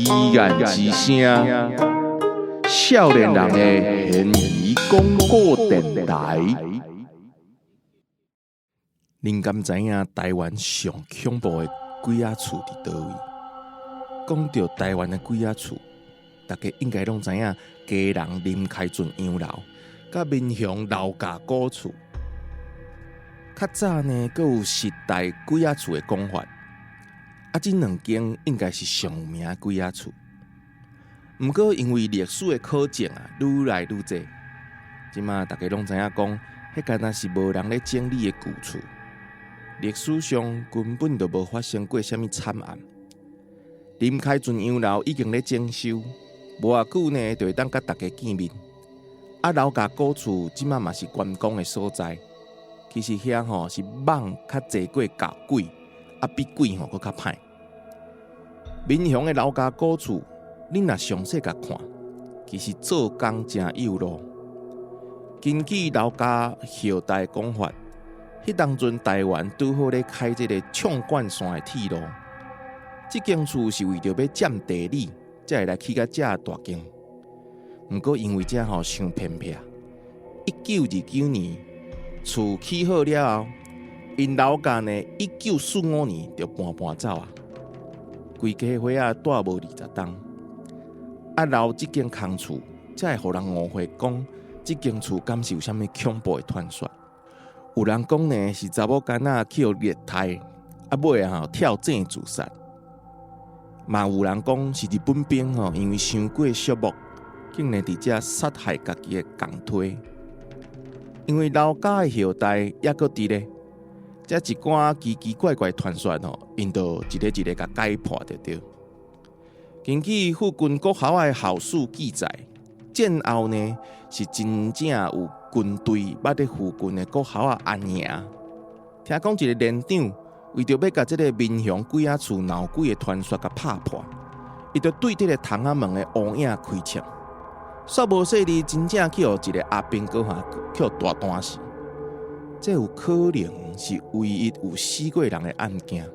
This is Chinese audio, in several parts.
依然之声，少年人的现义广播电台。您敢知影台湾上恐怖的鬼仔厝伫倒位？讲到台湾的鬼仔厝，大家应该拢知影家人林开俊洋楼，甲民雄老家古厝。较早呢，阁有时代鬼仔厝的讲法。这两间应该是上有名的鬼仔厝，不过因为历史的考证愈来愈多，即马大家拢知影讲，迄敢若是无人咧整理的旧厝，历史上根本就无发生过什么惨案。林开俊洋楼已经咧整修，无偌久呢，就会当甲大家见面。老家古厝即马嘛是观光的所在，其实遐是蠓较济过搞鬼，比鬼佫较歹。民雄的老家古厝，你若详细甲看，其实做工真有路。根据老家后代讲法，迄当阵台湾拄好咧开这个冲冠山的铁路，这间厝是为着要占地理，才会来起到这大间。不过因为这伤偏僻，1929年厝起好了后，因老家呢1945年就搬走啊。规家伙住无20栋，留这间空厝，才会互人误会讲这间厝敢是有啥物恐怖的传说。有人讲呢是查某囡仔去热胎，尾跳井自杀。嘛有人讲是日本兵因为伤过寂寞，竟然伫遮杀害家己的公推。因为老家的后代也搁伫咧。这一寡奇奇怪怪传说因就一个一个甲解破着对。根据附近国校的校史记载，战后呢是真正有军队捌伫附近的国校安营。听讲一个连长为着要甲这个民雄鬼仔厝闹鬼的传说甲拍破，伊就对这个窗仔门的乌影开枪，煞无细哩真正去互一个阿兵哥去大单死。这有可能是唯一有死过人的案件，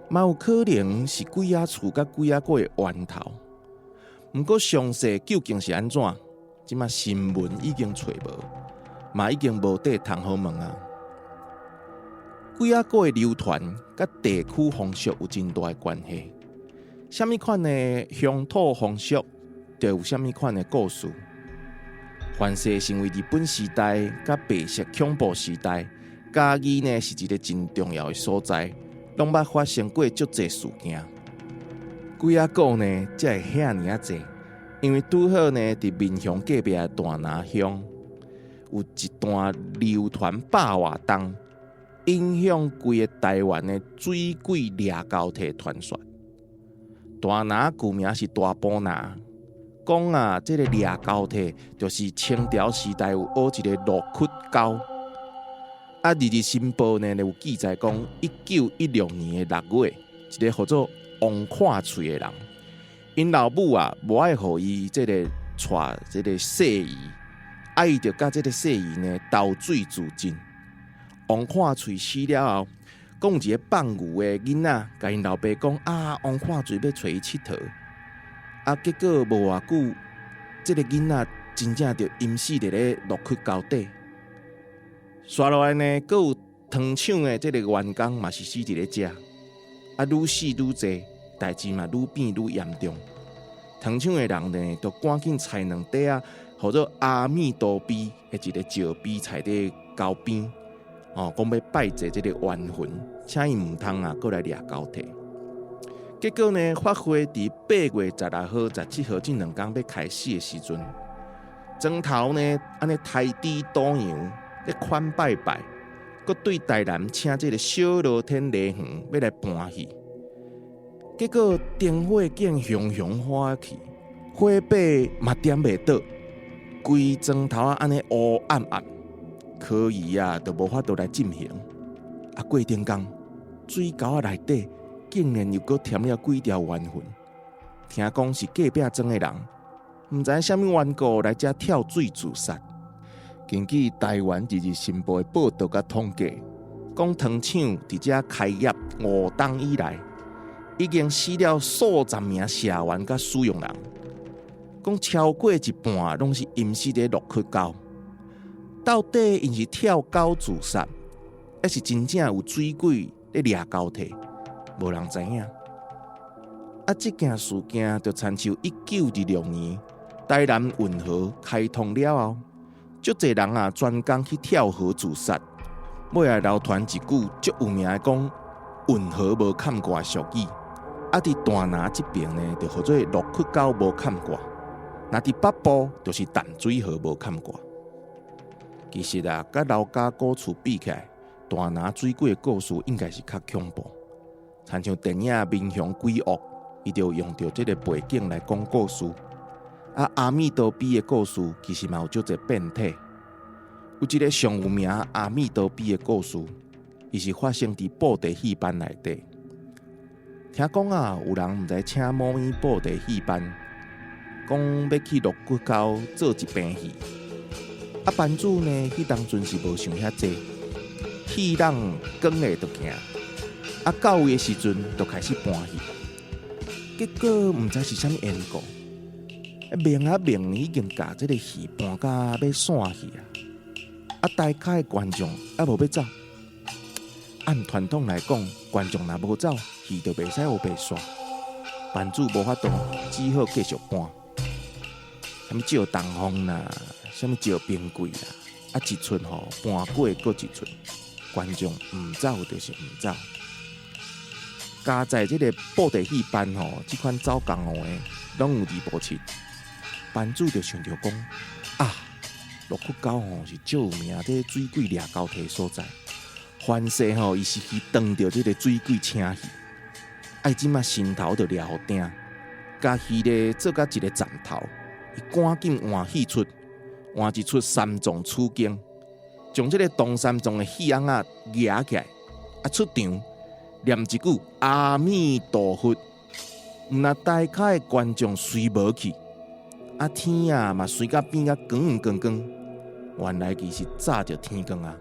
嘛有可能是鬼仔厝甲鬼仔国的源头。不过详细究竟是安怎？即马新闻已经找无，嘛已经无得通好问啊。鬼仔国的流传甲地区风俗有真大的关系，什么款的乡土风俗，就有什么款的故事。凡是成为日本时代甲白色恐怖时代，嘉义呢是一个真重要的所在，拢捌发生过足侪事件。鬼仔故呢才会遐尔济，因为拄好呢伫民雄隔壁的大拿乡，有一段流传百外冬，影响规个台湾的水鬼掠交替传说。大拿旧名是大埔拿。讲这个掠交替就是清朝时代有学一个陆屈沟。日日新报呢有记载讲，1916年的6月，一个叫做王看翠的人，因老母无爱互伊这个带这个细姨，伊就甲这个细姨呢投水自尽。王看翠死了后，讲一个放牛的囡仔，甲因老爸讲王看翠要找伊佚佗。结果无偌久，这个囡仔真正就淹死伫咧陆屈沟底。刷落来呢，阁有糖厂的这个员工嘛是死伫咧遮，愈死愈济，代志嘛愈变愈严重。糖厂的人呢，就赶紧采两块或者阿弥陀碑的一个石碑，踩伫沟边，讲要拜祭这个冤魂，请伊唔通过来掠交替。结果呢，发挥伫8月16号、17号这两天要开始的时阵，庄头呢安尼抬地倒洋，咧款拜拜，佮对台南请这个小罗天礼园要来搬去。结果灯火竟熊熊火起，火把嘛点袂倒，规庄头安尼乌暗暗，可疑就无法度来进行。过顶工，水沟内底。竟然又搁添了几条冤魂，听讲是隔壁庄的人，唔知什么缘故来遮跳水自杀。根据台湾日日新报的报道甲统计，讲糖厂伫遮开业5冬以来，已经死了数十名社员甲使用人，讲超过一半拢是淹死伫鹿窟沟。到底因是跳沟自杀，还是真正有水鬼咧掠交替？无人知影。这件事件就参照1926年台南运河开通了后，足侪人专工去跳河自杀。尾来流传一句足有名的讲，运河无坎过俗语。伫大拿这边呢，就叫做鹿窟沟无坎过；那伫北部就是淡水河无坎过。其实甲老家古厝比起来，大拿水鬼的故事应该是较恐怖。参像电影《民雄鬼屋》，伊就用到这个背景来讲故事。阿弥陀比的故事其实嘛有足侪变体。有一个上有名阿弥陀比的故事，伊是发生伫布袋戏班内底。听讲有人毋知请某医布袋戏班，讲要去鹿窟沟做一病戏。班主呢，迄当阵是无想遐济，戏人光下就行。到位的时阵就开始搬戏，结果毋知是啥物缘故，明已经甲这个戏搬到要散去大咖的观众无要走。按传统来讲，观众若无走，戏就袂使有白煞。班主无法度，只好继续搬。啥物借东风啦，啥物借冰柜啦，一出搬过搁一出，观众毋走就是毋走。加在这个布袋戏班这款走江湖的，拢有二步七。班主就想着讲鹿窟沟是最有名这水鬼掠交替所在。凡事伊是去当着这个水鬼请戏，即马心头就掠好定，甲戏咧做甲一个站头，伊赶紧换戏出，换一出三藏取经，将这个东三藏的戏翁举起来，出场念一句阿弥陀佛，那大咖的观众随无去，天嘛随甲变甲光光光，原来其实早就天光啊！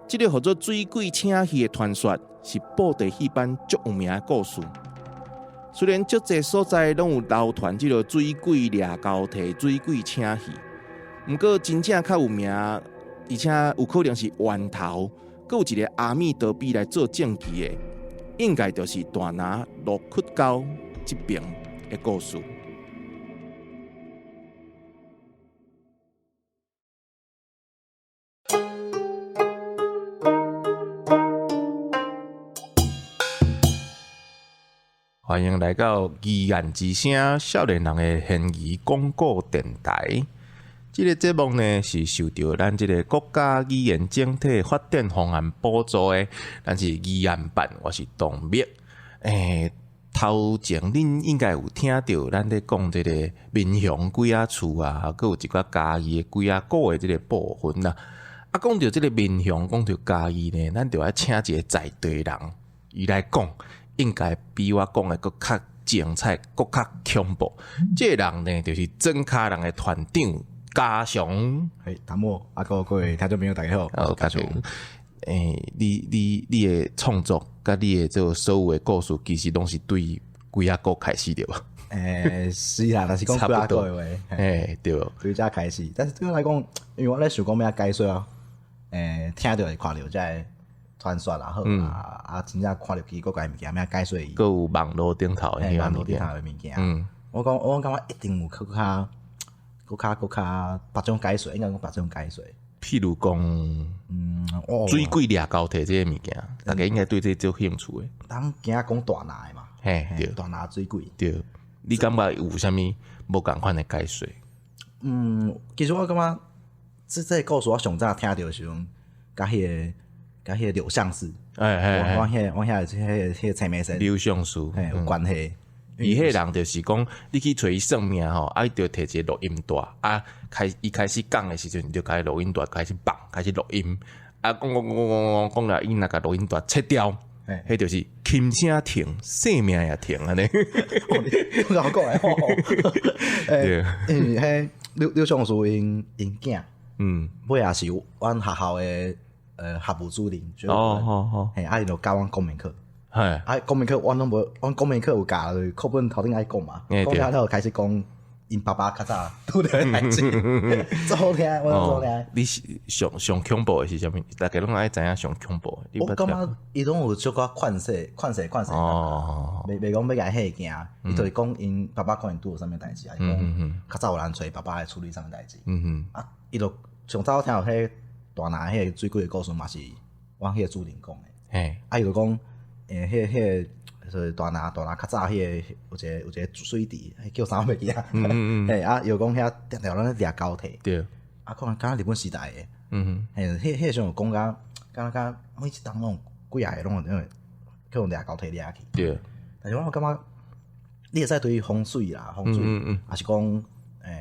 这个叫做水鬼请戏的传说，是布袋戏班足有名的故事。虽然足侪所在拢有流传这个水鬼掠交替、水鬼请戏，不过真正较有名，而且有可能是源头，还有一个阿弥陀比来做证据的，应该就是大拿鹿窟沟这边的故事。欢迎来到疑案之声少年人的嫌疑广告电台。这个节目呢是受到咱这个国家语言整体发展方案补助的，咱是疑案办，我是董密。头前恁应该有听到咱咧讲这个民雄鬼仔厝还有一寡嘉义的鬼仔古的这个部分啦。讲到这个民雄，讲到嘉义呢，咱就要请一个在地人，伊来讲。应该比我讲的更较精彩，更较恐怖。这个人呢，就是真卡人的团长嘉祥。谭某各位听众朋友大家好，嘉祥。你的创作甲你的这个所有的故事，其实拢是对鬼仔国开始的吧？是啦，但是讲鬼仔国的话，对，对遮开始。但是对我来讲，因为我咧想讲要解说听到会看到这传说啦，好真正看入去各个物件，咩解说伊，佮有网络顶头的网络顶头的物件。我感觉一定有更较别种解说，应该讲别种解说。譬如讲，水鬼掠交替这些物件，大家应该对这有兴趣的。咱今仔讲大拿的嘛，对，大拿水鬼。对，你感觉有啥物无共款的解说？其实我感觉这个故事我上早听到的时候，甲迄个柳相士，我遐迄个青梅生柳相士有关系。伊迄人就是讲，你去找伊算命伊就摕一个录音带伊开始讲的时阵，就开录音带开始放，开始录音讲了，伊那个录音带切掉，迄就是琴声停，生命也停安尼。你甲我讲诶，迄柳相士因囝，尾也是阮学校诶。学务主任，伊就教阮公民课，公民课我拢无，阮公民课有教课本头顶爱讲嘛，讲了后开始讲因爸爸较早拄着代志，最好听，我最好听。你上恐怖的是啥物？大家拢爱知影上恐怖的。我感觉伊拢有小可款式。哦，袂讲要甲伊吓惊，伊就是讲因爸爸可能拄着啥物代志啊，伊讲较早有人找爸爸来处理啥物代志。啊，伊就上早听到迄大拿迄个水鬼的故事嘛是阮迄个主人讲的。嘿，啊伊就讲迄个。就是大拿较早迄个有一个水池，叫啥物记啊？嘿啊，又讲遐条条咱掠高铁，对，啊，可能敢日本时代诶，嘿，迄时阵讲敢每一档拢几啊个拢因为去掠高铁掠去，对。但是我感觉你会使对风水啦，还是讲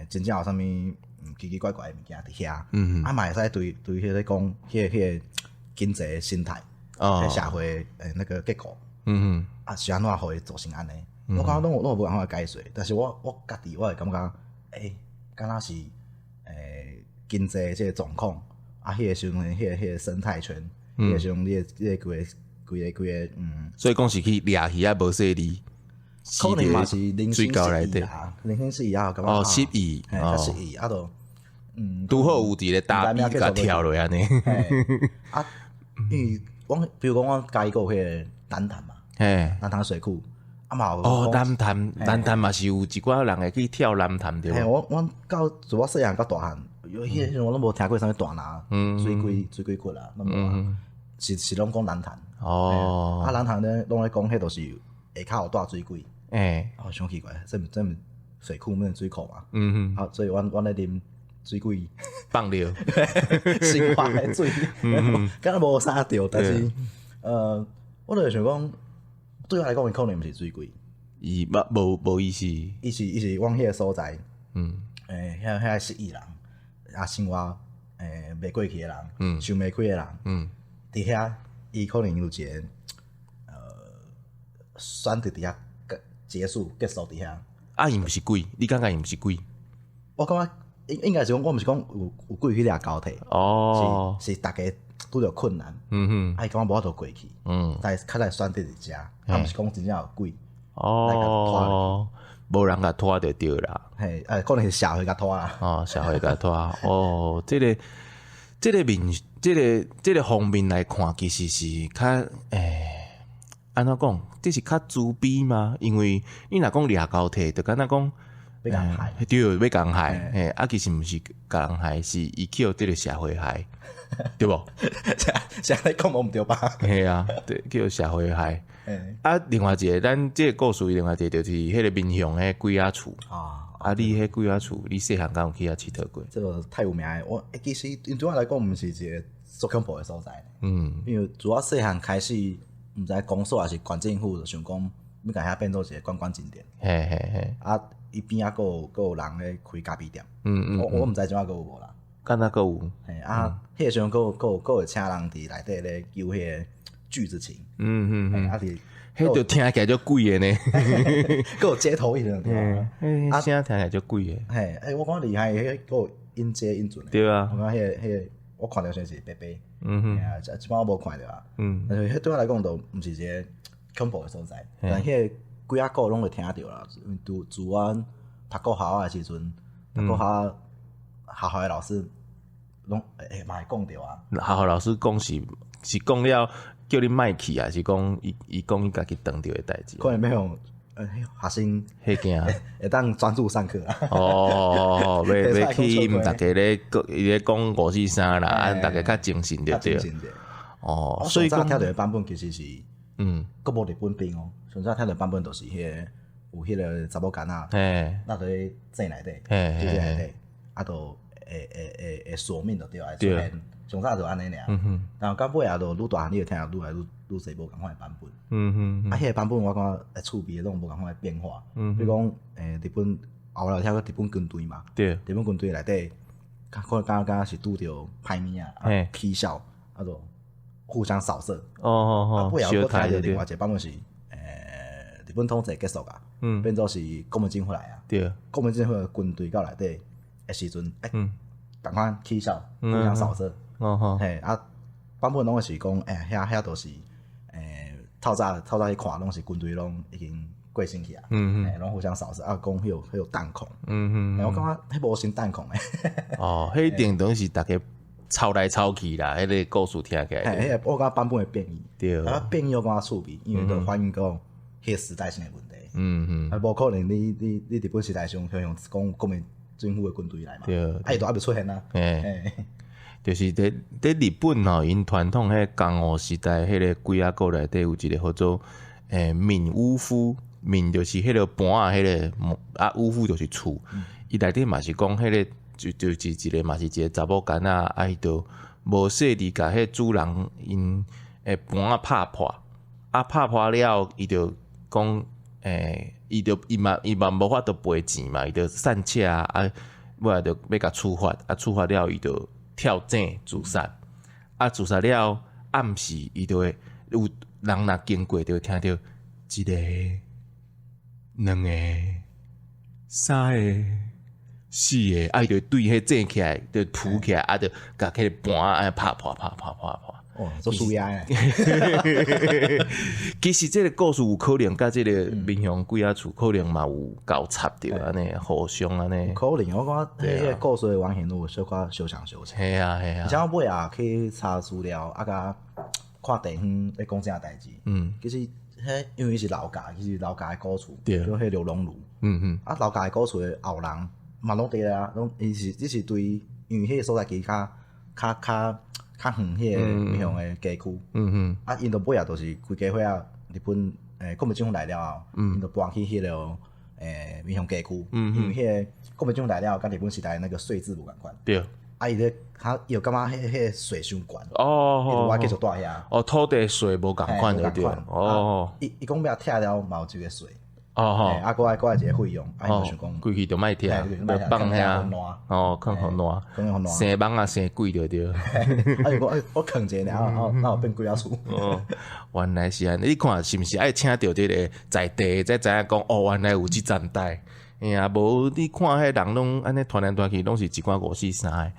真正有啥物奇奇怪怪诶物件伫遐，啊嘛会使对迄个讲迄个经济生态，迄社会那个结构。啊，是安怎互伊做成安尼？我感觉拢有无办法解释，但是我家己我会感觉，敢若是经济即个状况，啊，迄个时阵迄个生态圈，迄个时阵你规个所以讲是去掠鱼啊，无说你，可能嘛是零星12亿啊，零星12亿啊，感觉10亿，较10亿啊，都拄好有伫咧大臂甲跳落安尼，啊，因为比如讲我家己个迄个南潭嘛。南潭水库，啊嘛哦，南潭嘛是有一寡人会去跳南潭对无？我到自我细汉到大汉，有迄个我拢无听过啥物大拿水鬼骨啊，拢无啊，是拢讲南潭。哦，啊南潭咧拢咧讲迄都是下骹有大水鬼。哦，伤奇怪，真水库免水库嘛。好，所以阮咧啉水鬼放尿，生活的水，敢若无啥着，但是我就想讲。对我来讲，伊可能毋是水鬼，伊无意思。伊是往迄个所在，遐10亿人，啊生活袂过去诶人，想袂开诶人，伫遐伊可能有一个选择伫遐结束伫遐。啊，伊毋是鬼，你感觉伊毋是鬼？我感觉应该是讲，我毋是讲有鬼去掠高铁，是逐家。拄着困难，啊，伊感觉无法度过去，但是较来选择伫遮，啊，毋是讲真正有鬼，无人甲拖着着啦，嘿，可能是社会甲拖啦，哦，社会甲拖，哦，这个方面来看，其实是较安怎讲，这是较自卑吗？因为你若讲掠高铁，就敢若讲。要甲人害，对，要甲人害，啊，其实毋是甲人害，是伊去互即个社会害，对无？社会讲无毋对吧？嘿啊，对，去互社会害。啊，另外一个，咱即个故事另外一个就是迄个民雄迄鬼仔厝啊，你迄鬼仔厝，你细汉敢有去遐佚佗过？这个太有名诶，我其实因对我来讲，毋是一个足恐怖诶所在。因为自我细汉开始，毋知公所还是县政府，就想讲要甲遐变做一个观光景点。嘿，啊。伊边仔佫有人咧开咖啡店，我毋知怎啊佫有无啦。敢若佫有？嘿啊，迄个时阵佫有请人伫内底咧游迄个锯子琴。啊是，迄就听起来就贵诶呢。佫有街头艺人对吧？啊，声听起来就贵诶。嘿，我感觉厉害，迄佫有音阶音准。对啊。我感觉迄个我看着算是白白。啊，即摆我无看着啊。但是迄对我来讲，都毋是一个恐怖诶所在。但迄个。几啊个拢会听着啦，自阮读国校诶时阵，读国校诶老师拢嘛会讲着啊。学校老师讲是讲了叫你莫去啊，是讲伊讲伊家己当着诶代志。可能要用学生迄件会当专注上课啊。哦，要去逐家咧讲543啦，啊，逐家较精神着对。哦，所以讲听着版本其实是佫无日本兵哦。上早听着版本就是迄个有迄个查某囡仔，那伫咧井内底，就井内底，啊，都会索命就对啊，出现。上早就安尼尔，然后到尾啊，就愈大汉你就听愈来愈侪无共款诶版本。啊，迄个版本我感觉会趣味，拢无共款诶变化。比如讲日本后来听过日本军队嘛，日本军队内底，可能刚刚是拄着歹物啊，起笑，啊，就互相扫射。啊，尾后佫听着另外一个版本是。日本统治结束啊，变做是国民政府来啊。对，国民政府的军队到内底诶时阵，共款起笑，互相扫射。嘿，啊，版本拢是讲，遐都是透早去看，拢是军队拢已经过身去啊，拢互相扫射啊，讲迄有弹孔，我感觉迄无甚弹孔诶。哦，迄一定等于是大家抄来抄去啦，迄个故事听起来。迄个我感觉版本会变异，对，啊变异我感觉趣味，因为都反映讲迄个时代性诶问题。啊，无可能你日本时代上用讲国民政府诶军队来嘛，对，啊伊都还没出现啊。就是伫日本吼，因传统迄江户时代迄个鬼仔国内底有一个叫做闽武夫，闽就是迄个盘啊，迄个啊武夫就是厝，伊内底嘛是讲迄个就是一个嘛是一个查某囡仔，啊伊就无细伫甲迄主人因盘啊拍破，啊拍破了，伊就讲伊嘛无法度赔钱嘛，伊就散车啊，尾来就要甲处罚，啊处罚了伊就跳井自杀，啊自杀了暗时伊就会有人若经过就会听到一个、两个、三个、四个，啊伊就对迄井起来，就扑起来，啊就甲迄个盘啊拍破。哦，做输压诶。其实这个故事有可能甲这个民雄鬼仔厝可能嘛有交叉着安尼，互相安尼。可能我感觉迄个故事诶完全有小可相像。系啊。而且我尾啊去查资料，啊甲看地方咧讲啥代志。其实迄因为是老家，其实老家诶古厝，叫迄刘龙炉。啊老家诶古厝诶后人嘛拢伫啊，拢伊是对，因为迄个所在其较远迄个民雄诶街区。啊因都尾啊，就是规家伙啊，日本国民政府来了后，因都搬去迄个民雄街区。因为迄个国民政府来了，甲日本时代那个税制无共款。对。啊伊咧，他又感觉迄个税伤悬。哦。伊我继续住遐。哦，土地税无共款就对。哦。伊讲要拆了嘛有一个税。哦。啊，搁来一个费用，啊，伊就想讲，规气就莫拆，要放遐。哦，放互烂，生蚊啊生鬼着对。啊，就讲我囥者尔，哪有变鬼仔厝？哦，原来是安尼，你看是毋是爱请着即个在地才知影讲哦，原来有即站代。哎呀，无你看迄人拢安尼传来传去，拢是一寡五四三个。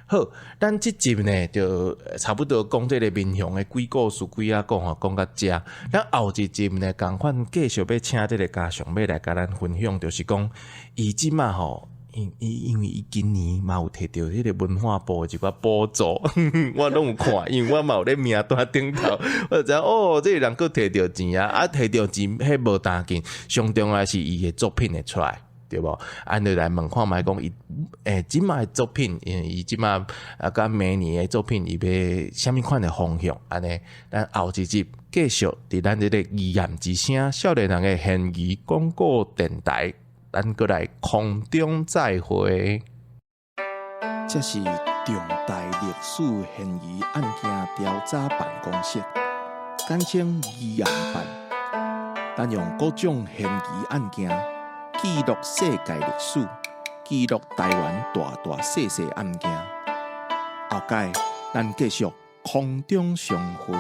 好，咱即集呢就差不多讲即个民雄的鬼故事、鬼仔讲吼，讲到遮。咱后一集呢，共款继续要请即个家常要来甲咱分享，就是讲伊即马吼，因为伊今年嘛有摕到迄个文化部的一寡补助，我拢有看，因为我嘛有咧名单顶头，我就知哦，即个人佫摕到钱啊，摕到钱迄无单紧，上重要是伊的作品会出来。对无？按就来问看卖讲伊即卖作品，伊即卖甲明年的作品，伊要啥物款的方向？安尼，咱后一集继续伫咱这个语言之声少年人的现语广告电台，咱过来空中再会。这是重大历史现语案件调查办公室，简称语言办，咱用各种现语案件。记录世界历史，记录台湾大大小小案件。后盖，咱继续空中相会。